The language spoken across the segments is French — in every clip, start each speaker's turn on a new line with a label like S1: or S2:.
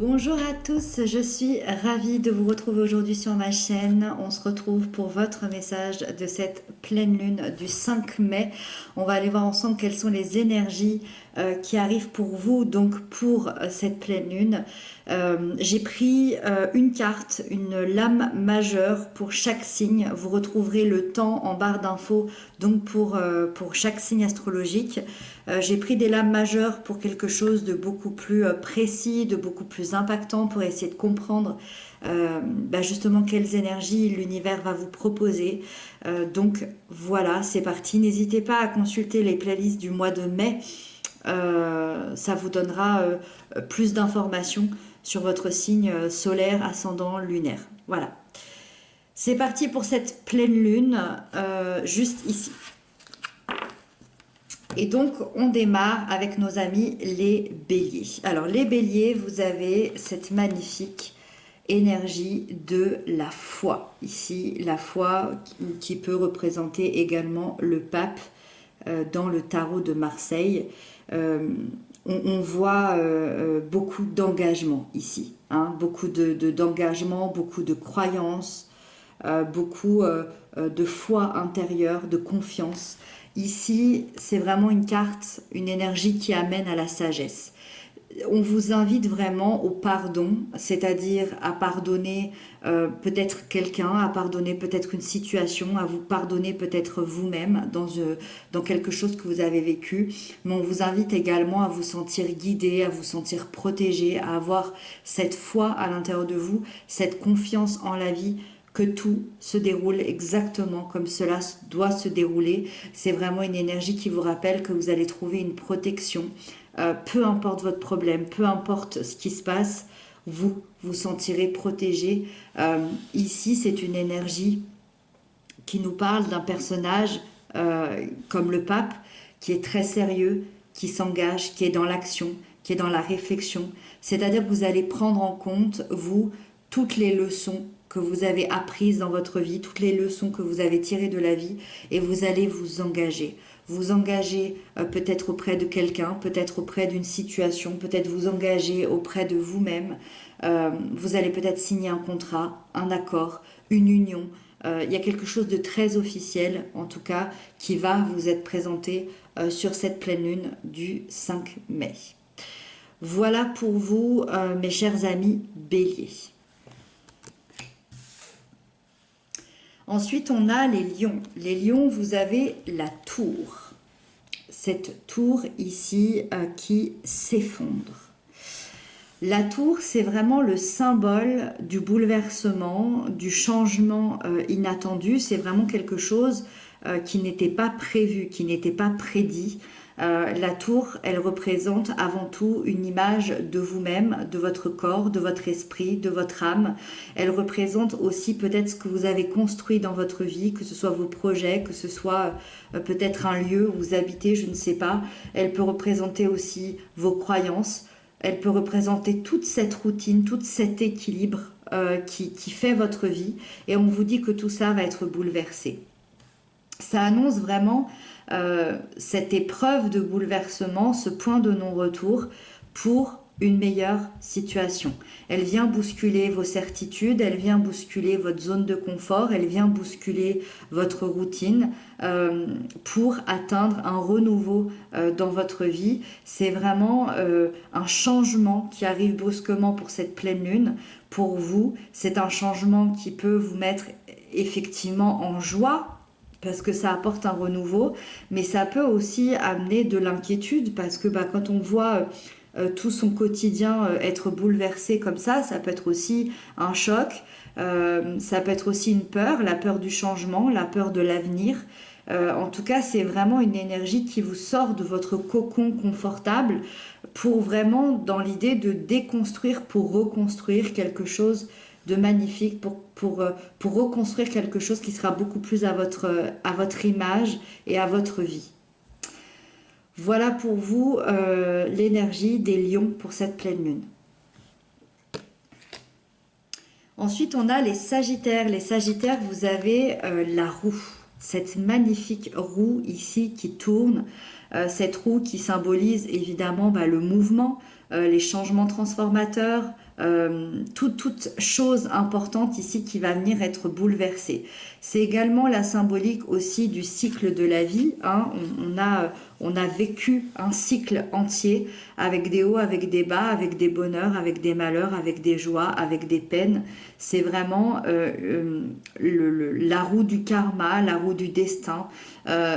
S1: Bonjour à tous, je suis ravie de vous retrouver aujourd'hui sur ma chaîne. On se retrouve pour votre message de cette pleine lune du 5 mai. On va aller voir ensemble quelles sont les énergies qui arrivent pour vous, donc pour cette pleine lune. J'ai pris une carte, une lame majeure pour chaque signe. Vous retrouverez le temps en barre d'infos, donc pour chaque signe astrologique. J'ai pris des lames majeures pour quelque chose de beaucoup plus précis, de beaucoup plus impactant, pour essayer de comprendre justement quelles énergies l'univers va vous proposer. Donc voilà, c'est parti. N'hésitez pas à consulter les playlists du mois de mai. Ça vous donnera plus d'informations sur votre signe solaire, ascendant, lunaire. Voilà. C'est parti pour cette pleine lune, juste ici. Et donc, on démarre avec nos amis les béliers. Alors, les béliers, vous avez cette magnifique énergie de la foi. Ici, la foi qui peut représenter également le pape dans le tarot de Marseille. On voit beaucoup d'engagement ici. Hein, beaucoup d'engagement, beaucoup de croyances, beaucoup de foi intérieure, de confiance. Ici, c'est vraiment une carte, une énergie qui amène à la sagesse. On vous invite vraiment au pardon, c'est-à-dire à pardonner peut-être quelqu'un, à pardonner peut-être une situation, à vous pardonner peut-être vous-même dans quelque chose que vous avez vécu. Mais on vous invite également à vous sentir guidé, à vous sentir protégé, à avoir cette foi à l'intérieur de vous, cette confiance en la vie, que tout se déroule exactement comme cela doit se dérouler. C'est vraiment une énergie qui vous rappelle que vous allez trouver une protection. Peu importe votre problème, peu importe ce qui se passe, vous vous sentirez protégé. Ici, c'est une énergie qui nous parle d'un personnage comme le pape, qui est très sérieux, qui s'engage, qui est dans l'action, qui est dans la réflexion. C'est-à-dire que vous allez prendre en compte, vous, toutes les leçons que vous avez apprises dans votre vie, toutes les leçons que vous avez tirées de la vie, et vous allez vous engager. Vous engager peut-être auprès de quelqu'un, peut-être auprès d'une situation, peut-être vous engager auprès de vous-même. Vous allez peut-être signer un contrat, un accord, une union. Il y a quelque chose de très officiel, en tout cas, qui va vous être présenté sur cette pleine lune du 5 mai. Voilà pour vous, mes chers amis béliers. Ensuite, on a les lions. Les lions, vous avez la tour. Cette tour ici qui s'effondre. La tour, c'est vraiment le symbole du bouleversement, du changement inattendu. C'est vraiment quelque chose qui n'était pas prévu, qui n'était pas prédit. La tour, elle représente avant tout une image de vous-même, de votre corps, de votre esprit, de votre âme. Elle représente aussi peut-être ce que vous avez construit dans votre vie, que ce soit vos projets, que ce soit peut-être un lieu où vous habitez, je ne sais pas. Elle peut représenter aussi vos croyances. Elle peut représenter toute cette routine, tout cet équilibre qui fait votre vie. Et on vous dit que tout ça va être bouleversé. Ça annonce vraiment cette épreuve de bouleversement, ce point de non-retour pour une meilleure situation. Elle vient bousculer vos certitudes, elle vient bousculer votre zone de confort, elle vient bousculer votre routine pour atteindre un renouveau dans votre vie. C'est vraiment un changement qui arrive brusquement pour cette pleine lune. Pour vous, c'est un changement qui peut vous mettre effectivement en joie, parce que ça apporte un renouveau, mais ça peut aussi amener de l'inquiétude, parce que quand on voit tout son quotidien être bouleversé comme ça peut être aussi un choc, ça peut être aussi une peur, la peur du changement, la peur de l'avenir. En tout cas, c'est vraiment une énergie qui vous sort de votre cocon confortable pour vraiment dans l'idée de déconstruire pour reconstruire quelque chose de magnifique, pour reconstruire quelque chose qui sera beaucoup plus à votre image et à votre vie. Voilà pour vous l'énergie des lions pour cette pleine lune. Ensuite, on a les sagittaires. Les sagittaires, vous avez la roue. Cette magnifique roue ici qui tourne. Cette roue qui symbolise évidemment le mouvement, les changements transformateurs, toute chose importante ici qui va venir être bouleversée. C'est également la symbolique aussi du cycle de la vie, hein. On a vécu un cycle entier avec des hauts, avec des bas, avec des bonheurs, avec des malheurs, avec des joies, avec des peines. C'est vraiment la roue du karma, la roue du destin.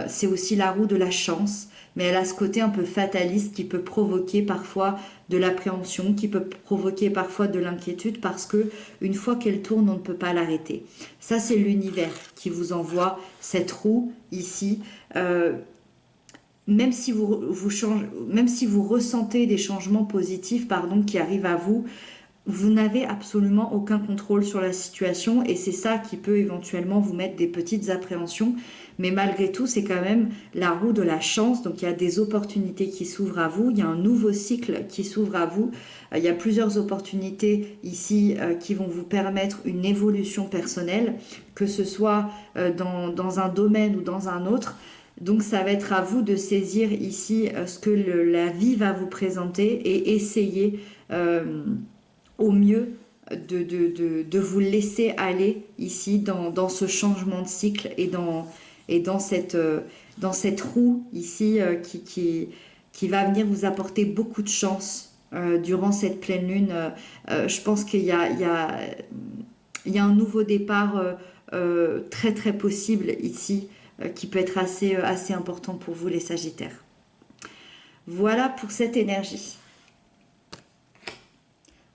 S1: C'est aussi la roue de la chance, mais elle a ce côté un peu fataliste qui peut provoquer parfois de l'appréhension, qui peut provoquer parfois de l'inquiétude parce que une fois qu'elle tourne, on ne peut pas l'arrêter. Ça, c'est l'univers qui vous envoie cette roue ici. Même si même si vous ressentez des changements positifs, pardon, qui arrivent à vous, vous n'avez absolument aucun contrôle sur la situation et c'est ça qui peut éventuellement vous mettre des petites appréhensions. Mais malgré tout, c'est quand même la roue de la chance. Donc il y a des opportunités qui s'ouvrent à vous, il y a un nouveau cycle qui s'ouvre à vous. Il y a plusieurs opportunités ici qui vont vous permettre une évolution personnelle, que ce soit dans un domaine ou dans un autre. Donc ça va être à vous de saisir ici ce que la vie va vous présenter et essayer au mieux de vous laisser aller ici dans ce changement de cycle et dans cette roue ici qui va venir vous apporter beaucoup de chance durant cette pleine lune. Je pense qu'il y a un nouveau départ très très possible ici qui peut être assez important pour vous les Sagittaires. Voilà pour cette énergie.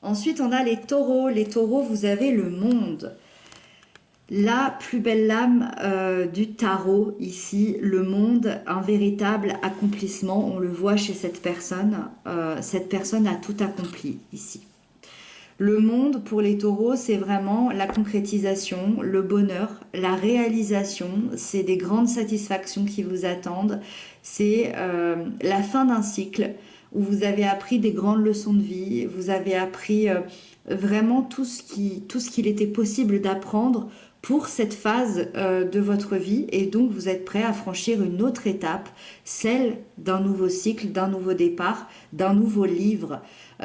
S1: Ensuite, on a les taureaux. Les taureaux, vous avez le monde. La plus belle lame du tarot, ici, le monde, un véritable accomplissement. On le voit chez cette personne. Cette personne a tout accompli ici. Le monde, pour les taureaux, c'est vraiment la concrétisation, le bonheur, la réalisation. C'est des grandes satisfactions qui vous attendent. C'est la fin d'un cycle où vous avez appris des grandes leçons de vie, vous avez appris vraiment tout ce qu'il était possible d'apprendre pour cette phase de votre vie et donc vous êtes prêt à franchir une autre étape, celle d'un nouveau cycle, d'un nouveau départ, d'un nouveau livre.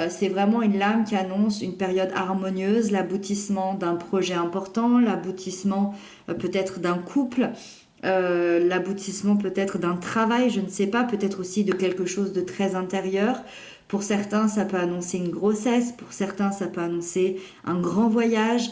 S1: C'est vraiment une lame qui annonce une période harmonieuse, l'aboutissement d'un projet important, l'aboutissement peut-être d'un couple, l'aboutissement peut-être d'un travail, je ne sais pas, peut-être aussi de quelque chose de très intérieur. Pour certains, ça peut annoncer une grossesse, pour certains, ça peut annoncer un grand voyage.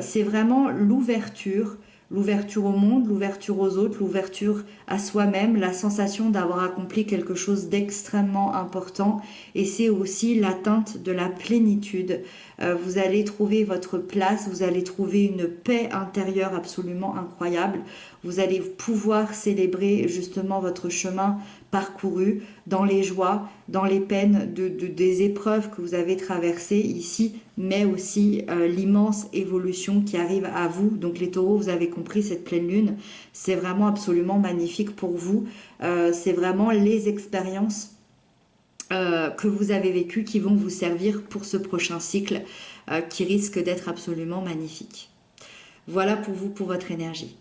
S1: C'est vraiment l'ouverture au monde, l'ouverture aux autres, l'ouverture à soi-même, la sensation d'avoir accompli quelque chose d'extrêmement important et c'est aussi l'atteinte de la plénitude. Vous allez trouver votre place, vous allez trouver une paix intérieure absolument incroyable. Vous allez pouvoir célébrer justement votre chemin parcouru dans les joies, dans les peines des épreuves que vous avez traversées ici, mais aussi l'immense évolution qui arrive à vous. Donc les taureaux, vous avez compris, cette pleine lune, c'est vraiment absolument magnifique pour vous. C'est vraiment les expériences que vous avez vécues qui vont vous servir pour ce prochain cycle qui risque d'être absolument magnifique. Voilà pour vous, pour votre énergie.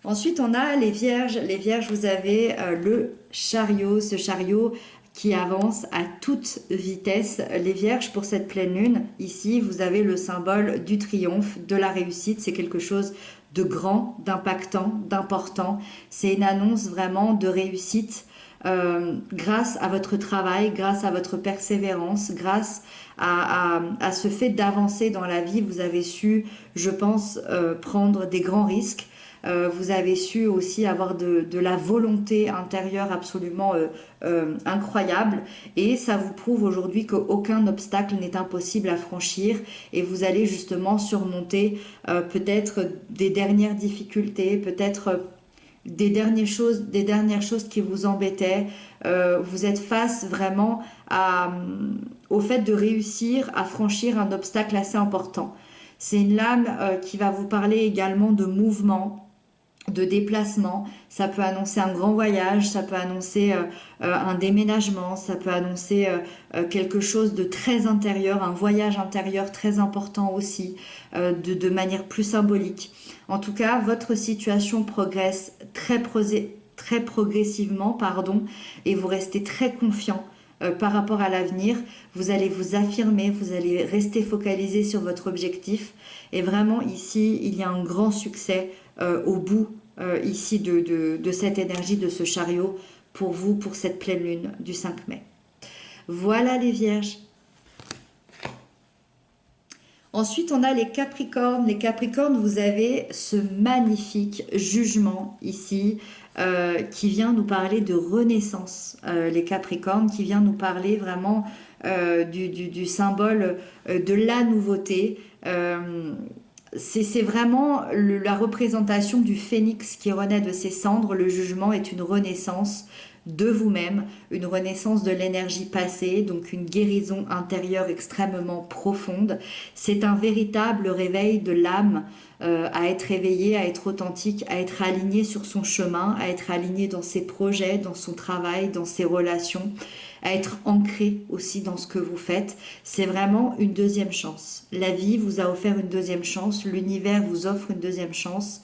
S1: Ensuite, on a les vierges. Les vierges, vous avez le chariot, ce chariot qui avance à toute vitesse. Les vierges, pour cette pleine lune, ici, vous avez le symbole du triomphe, de la réussite. C'est quelque chose de grand, d'impactant, d'important. C'est une annonce vraiment de réussite grâce à votre travail, grâce à votre persévérance, grâce à ce fait d'avancer dans la vie. Vous avez su, je pense, prendre des grands risques. Vous avez su aussi avoir de la volonté intérieure absolument incroyable et ça vous prouve aujourd'hui qu'aucun obstacle n'est impossible à franchir et vous allez justement surmonter peut-être des dernières difficultés, peut-être des dernières choses qui vous embêtaient. Vous êtes face vraiment au fait de réussir à franchir un obstacle assez important. C'est une lame qui va vous parler également de mouvement, de déplacement. Ça peut annoncer un grand voyage, ça peut annoncer un déménagement, ça peut annoncer quelque chose de très intérieur, un voyage intérieur très important aussi, de manière plus symbolique. En tout cas, votre situation progresse très progressivement, et vous restez très confiant par rapport à l'avenir. Vous allez vous affirmer, vous allez rester focalisé sur votre objectif. Et vraiment ici, il y a un grand succès au bout ici de cette énergie, de ce chariot pour vous, pour cette pleine lune du 5 mai. Voilà les Vierges. Ensuite, on a les Capricornes. Les Capricornes, vous avez ce magnifique jugement ici qui vient nous parler de renaissance. Les Capricornes, qui vient nous parler vraiment du symbole de la nouveauté. C'est vraiment la représentation du phénix qui renaît de ses cendres. Le jugement est une renaissance de vous-même, une renaissance de l'énergie passée, donc une guérison intérieure extrêmement profonde. C'est un véritable réveil de l'âme à être éveillé, à être authentique, à être aligné sur son chemin, à être aligné dans ses projets, dans son travail, dans ses relations, à être ancré aussi dans ce que vous faites. C'est vraiment une deuxième chance. La vie vous a offert une deuxième chance, l'univers vous offre une deuxième chance.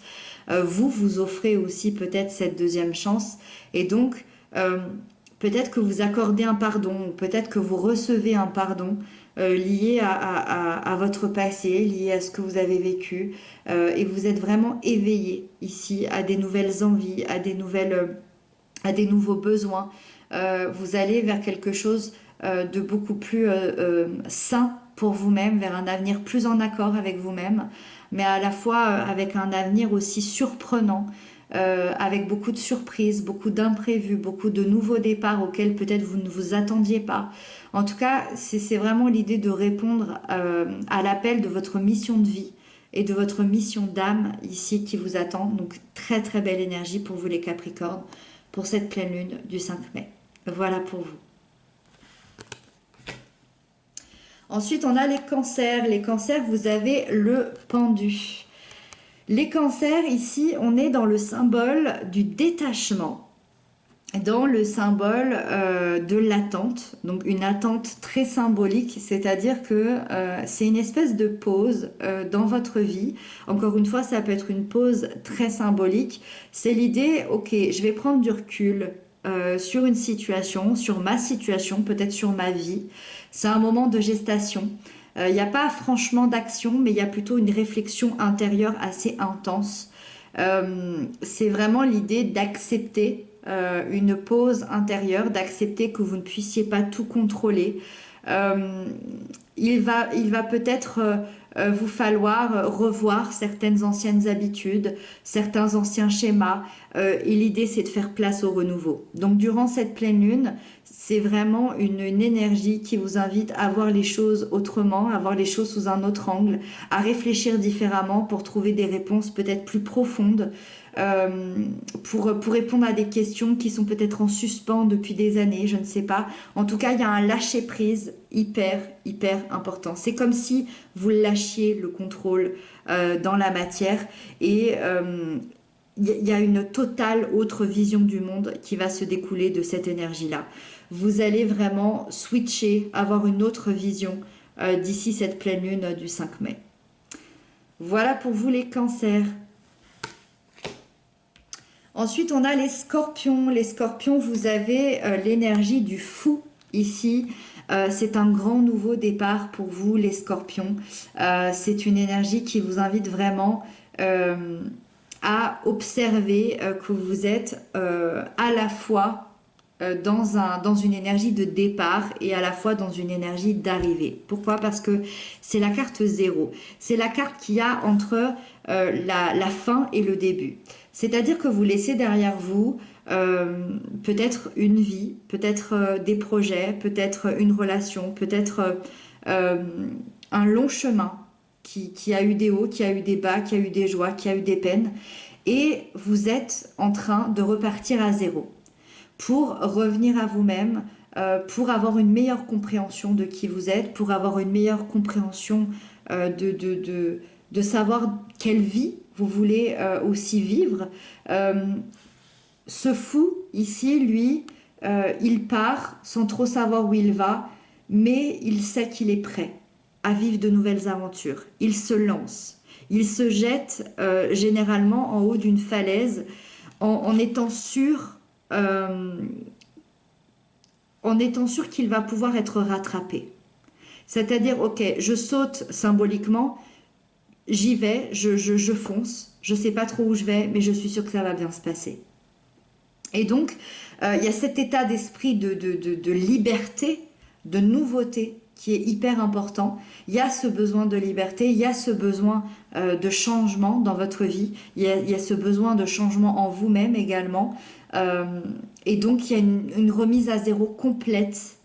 S1: Vous offrez aussi peut-être cette deuxième chance. Et donc, peut-être que vous accordez un pardon, peut-être que vous recevez un pardon lié à votre passé, lié à ce que vous avez vécu, et vous êtes vraiment éveillé ici à des nouvelles envies, à des nouveaux besoins. Vous allez vers quelque chose de beaucoup plus sain pour vous-même, vers un avenir plus en accord avec vous-même, mais à la fois avec un avenir aussi surprenant, avec beaucoup de surprises, beaucoup d'imprévus, beaucoup de nouveaux départs auxquels peut-être vous ne vous attendiez pas. En tout cas, c'est vraiment l'idée de répondre à l'appel de votre mission de vie et de votre mission d'âme ici qui vous attend. Donc très très belle énergie pour vous les Capricornes, pour cette pleine lune du 5 mai. Voilà pour vous. Ensuite, on a les cancers. Les cancers, vous avez le pendu. Les cancers, ici, on est dans le symbole du détachement, dans le symbole de l'attente, donc une attente très symbolique, c'est-à-dire que c'est une espèce de pause dans votre vie. Encore une fois, ça peut être une pause très symbolique. C'est l'idée, ok, je vais prendre du recul sur une situation, sur ma situation, peut-être sur ma vie. C'est un moment de gestation. Il n'y a pas franchement d'action, mais il y a plutôt une réflexion intérieure assez intense. C'est vraiment l'idée d'accepter une pause intérieure, d'accepter que vous ne puissiez pas tout contrôler. Il va peut-être vous falloir revoir certaines anciennes habitudes, certains anciens schémas, et l'idée c'est de faire place au renouveau. Donc durant cette pleine lune, c'est vraiment une énergie qui vous invite à voir les choses autrement, à voir les choses sous un autre angle, à réfléchir différemment pour trouver des réponses peut-être plus profondes, pour répondre à des questions qui sont peut-être en suspens depuis des années, je ne sais pas. En tout cas, il y a un lâcher-prise hyper important. C'est comme si vous lâchiez le contrôle dans la matière et il y a une totale autre vision du monde qui va se découler de cette énergie-là. Vous allez vraiment switcher, avoir une autre vision d'ici cette pleine lune du 5 mai. Voilà pour vous les cancers. Ensuite, on a les scorpions. Les scorpions, vous avez l'énergie du fou ici. C'est un grand nouveau départ pour vous, les scorpions. C'est une énergie qui vous invite vraiment à observer que vous êtes à la fois dans une énergie de départ et à la fois dans une énergie d'arrivée. Pourquoi? Parce que c'est la carte 0. C'est la carte qui a entre la fin et le début. C'est-à-dire que vous laissez derrière vous peut-être une vie, peut-être des projets, peut-être une relation, peut-être un long chemin qui a eu des hauts, qui a eu des bas, qui a eu des joies, qui a eu des peines. Et vous êtes en train de repartir à zéro pour revenir à vous-même, pour avoir une meilleure compréhension de qui vous êtes, pour avoir une meilleure compréhension de savoir quelle vie vous voulez aussi vivre. Ce fou, ici, lui, il part sans trop savoir où il va, mais il sait qu'il est prêt à vivre de nouvelles aventures. Il se lance. Il se jette généralement en haut d'une falaise en étant sûr en étant sûr qu'il va pouvoir être rattrapé. C'est-à-dire, ok, je saute symboliquement, j'y vais, je fonce, je ne sais pas trop où je vais, mais je suis sûre que ça va bien se passer. Et donc, il y a cet état d'esprit de liberté, de nouveauté qui est hyper important. Il y a ce besoin de liberté, il y a ce besoin de changement dans votre vie, il y a ce besoin de changement en vous-même également. Et donc, il y a une remise à zéro complète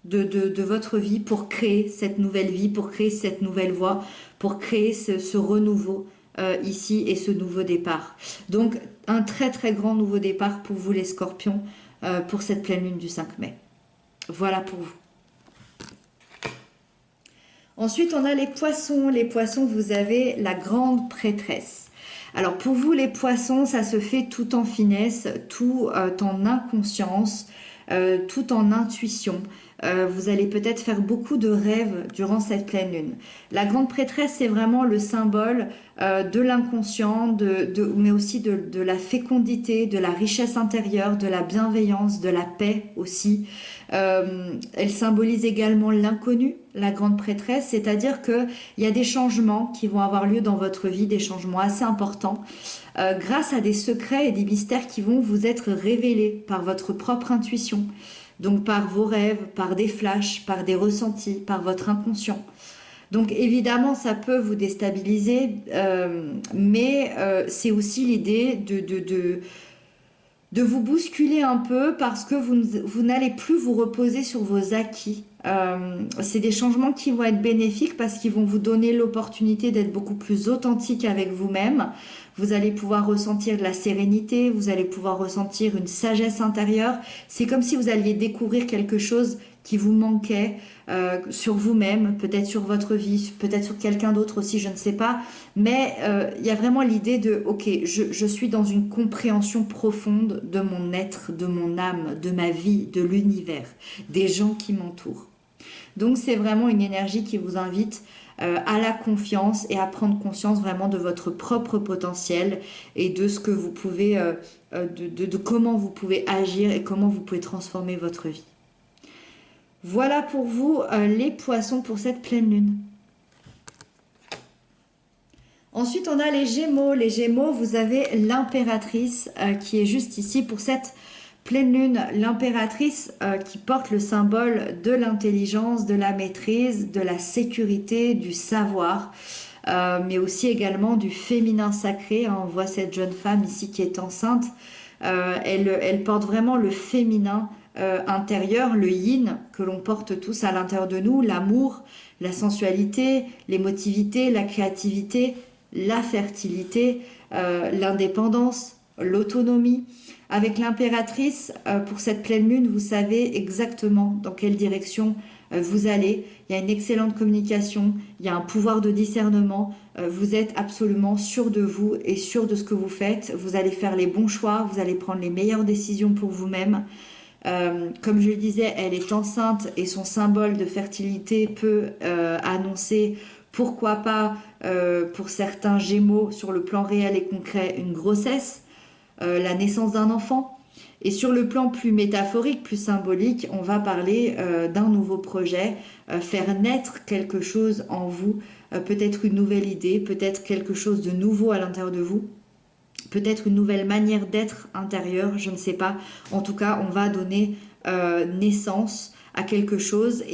S1: de votre vie pour créer cette nouvelle vie, pour créer cette nouvelle voie, pour créer ce renouveau ici et ce nouveau départ. Donc un très très grand nouveau départ pour vous les scorpions pour cette pleine lune du 5 mai. Voilà pour vous. Ensuite on a les poissons. Les poissons, vous avez la grande prêtresse. Alors pour vous les poissons, ça se fait tout en finesse, tout en inconscience, tout en intuition. Vous allez peut-être faire beaucoup de rêves durant cette pleine lune. La grande prêtresse, c'est vraiment le symbole de l'inconscient, mais aussi de la fécondité, de la richesse intérieure, de la bienveillance, de la paix aussi. Elle symbolise également l'inconnu, la grande prêtresse, c'est-à-dire qu'il y a des changements qui vont avoir lieu dans votre vie, des changements assez importants, grâce à des secrets et des mystères qui vont vous être révélés par votre propre intuition. Donc par vos rêves, par des flashs, par des ressentis, par votre inconscient. Donc évidemment, ça peut vous déstabiliser, mais c'est aussi l'idée de vous bousculer un peu parce que vous n'allez plus vous reposer sur vos acquis. C'est des changements qui vont être bénéfiques parce qu'ils vont vous donner l'opportunité d'être beaucoup plus authentique avec vous-même. Vous allez pouvoir ressentir de la sérénité, vous allez pouvoir ressentir une sagesse intérieure. C'est comme si vous alliez découvrir quelque chose qui vous manquait sur vous-même, peut-être sur votre vie, peut-être sur quelqu'un d'autre aussi, je ne sais pas. Mais il y a vraiment l'idée de, ok, je suis dans une compréhension profonde de mon être, de mon âme, de ma vie, de l'univers, des gens qui m'entourent. Donc c'est vraiment une énergie qui vous invite à la confiance et à prendre conscience vraiment de votre propre potentiel et de ce que vous pouvez, de comment vous pouvez agir et comment vous pouvez transformer votre vie. Voilà pour vous les poissons pour cette pleine lune. Ensuite, on a les Gémeaux. Les Gémeaux, vous avez l'impératrice qui est juste ici pour cette pleine lune. L'impératrice qui porte le symbole de l'intelligence, de la maîtrise, de la sécurité, du savoir, mais aussi également du féminin sacré. On voit cette jeune femme ici qui est enceinte. Elle porte vraiment le féminin intérieur, le yin que l'on porte tous à l'intérieur de nous, l'amour, la sensualité, l'émotivité, la créativité, la fertilité, l'indépendance, l'autonomie. Avec l'impératrice, pour cette pleine lune, vous savez exactement dans quelle direction vous allez. Il y a une excellente communication, il y a un pouvoir de discernement. Vous êtes absolument sûr de vous et sûr de ce que vous faites. Vous allez faire les bons choix, vous allez prendre les meilleures décisions pour vous-même. Comme je le disais, elle est enceinte et son symbole de fertilité peut annoncer, pourquoi pas, pour certains Gémeaux, sur le plan réel et concret, une grossesse, la naissance d'un enfant. Et sur le plan plus métaphorique, plus symbolique, on va parler d'un nouveau projet, faire naître quelque chose en vous, peut-être une nouvelle idée, peut-être quelque chose de nouveau à l'intérieur de vous. Peut-être une nouvelle manière d'être intérieure, je ne sais pas. En tout cas, on va donner naissance à quelque chose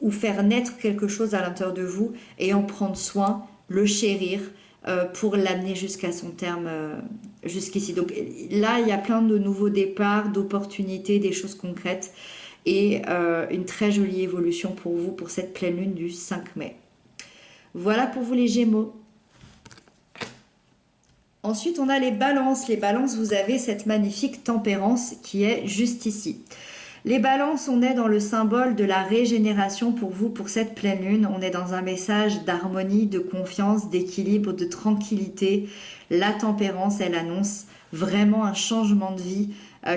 S1: ou faire naître quelque chose à l'intérieur de vous et en prendre soin, le chérir pour l'amener jusqu'à son terme jusqu'ici. Donc là, il y a plein de nouveaux départs, d'opportunités, des choses concrètes et une très jolie évolution pour vous pour cette pleine lune du 5 mai. Voilà pour vous les Gémeaux. Ensuite, on a les balances. Les balances, vous avez cette magnifique tempérance qui est juste ici. Les balances, on est dans le symbole de la régénération pour vous, pour cette pleine lune. On est dans un message d'harmonie, de confiance, d'équilibre, de tranquillité. La tempérance, elle annonce vraiment un changement de vie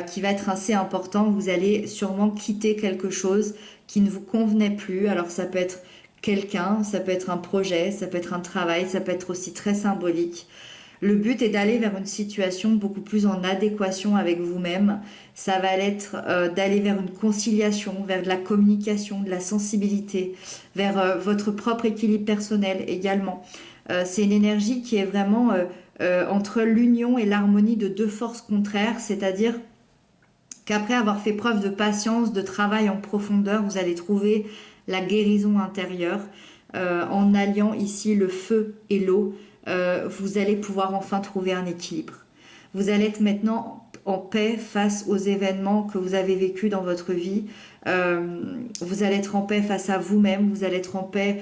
S1: qui va être assez important. Vous allez sûrement quitter quelque chose qui ne vous convenait plus. Alors ça peut être quelqu'un, ça peut être un projet, ça peut être un travail, ça peut être aussi très symbolique. Le but est d'aller vers une situation beaucoup plus en adéquation avec vous-même. Ça va être d'aller vers une conciliation, vers de la communication, de la sensibilité, vers votre propre équilibre personnel également. C'est une énergie qui est vraiment entre l'union et l'harmonie de deux forces contraires, c'est-à-dire qu'après avoir fait preuve de patience, de travail en profondeur, vous allez trouver la guérison intérieure. En alliant ici le feu et l'eau, vous allez pouvoir enfin trouver un équilibre. Vous allez être maintenant en paix face aux événements que vous avez vécus dans votre vie. Vous allez être en paix face à vous-même, vous allez être en paix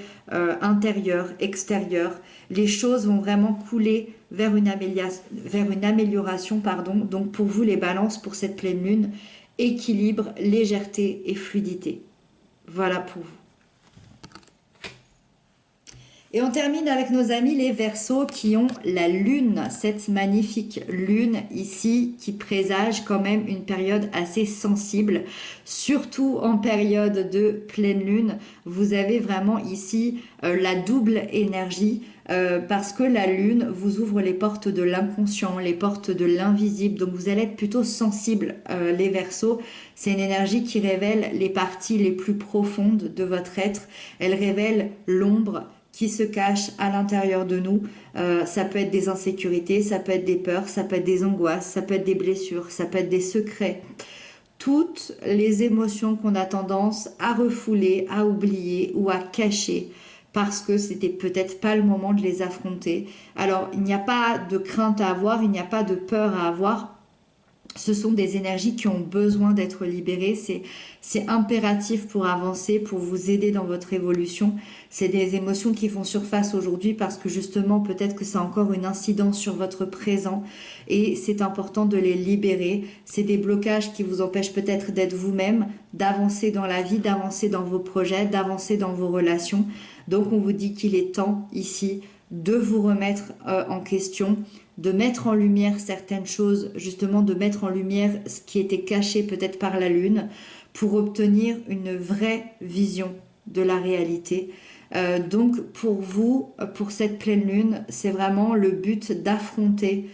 S1: intérieure, extérieure. Les choses vont vraiment couler vers une amélioration, pardon. Donc pour vous, les balances pour cette pleine lune, équilibre, légèreté et fluidité. Voilà pour vous. Et on termine avec nos amis les Verseaux qui ont la lune, cette magnifique lune ici qui présage quand même une période assez sensible, surtout en période de pleine lune. Vous avez vraiment ici la double énergie parce que la lune vous ouvre les portes de l'inconscient, les portes de l'invisible. Donc vous allez être plutôt sensible les Verseaux. C'est une énergie qui révèle les parties les plus profondes de votre être. Elle révèle l'ombre qui se cache à l'intérieur de nous. Ça peut être des insécurités, ça peut être des peurs, ça peut être des angoisses, ça peut être des blessures, ça peut être des secrets. Toutes les émotions qu'on a tendance à refouler, à oublier ou à cacher parce que c'était peut-être pas le moment de les affronter. Alors, il n'y a pas de crainte à avoir, il n'y a pas de peur à avoir. Ce sont des énergies qui ont besoin d'être libérées, c'est impératif pour avancer, pour vous aider dans votre évolution. C'est des émotions qui font surface aujourd'hui parce que justement peut-être que ça a encore une incidence sur votre présent et c'est important de les libérer. C'est des blocages qui vous empêchent peut-être d'être vous-même, d'avancer dans la vie, d'avancer dans vos projets, d'avancer dans vos relations. Donc on vous dit qu'il est temps ici de vous remettre en question, de mettre en lumière certaines choses, justement de mettre en lumière ce qui était caché peut-être par la lune pour obtenir une vraie vision de la réalité. Donc pour vous, pour cette pleine lune, c'est vraiment le but d'affronter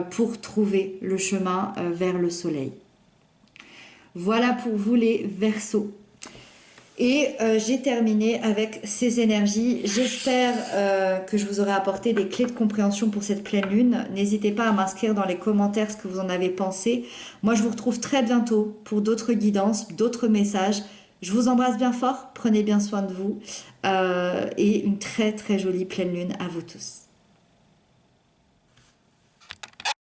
S1: pour trouver le chemin vers le soleil. Voilà pour vous les Verseaux. Et j'ai terminé avec ces énergies. J'espère que je vous aurai apporté des clés de compréhension pour cette pleine lune. N'hésitez pas à m'inscrire dans les commentaires ce que vous en avez pensé. Moi, je vous retrouve très bientôt pour d'autres guidances, d'autres messages. Je vous embrasse bien fort, prenez bien soin de vous et une très très jolie pleine lune à vous tous.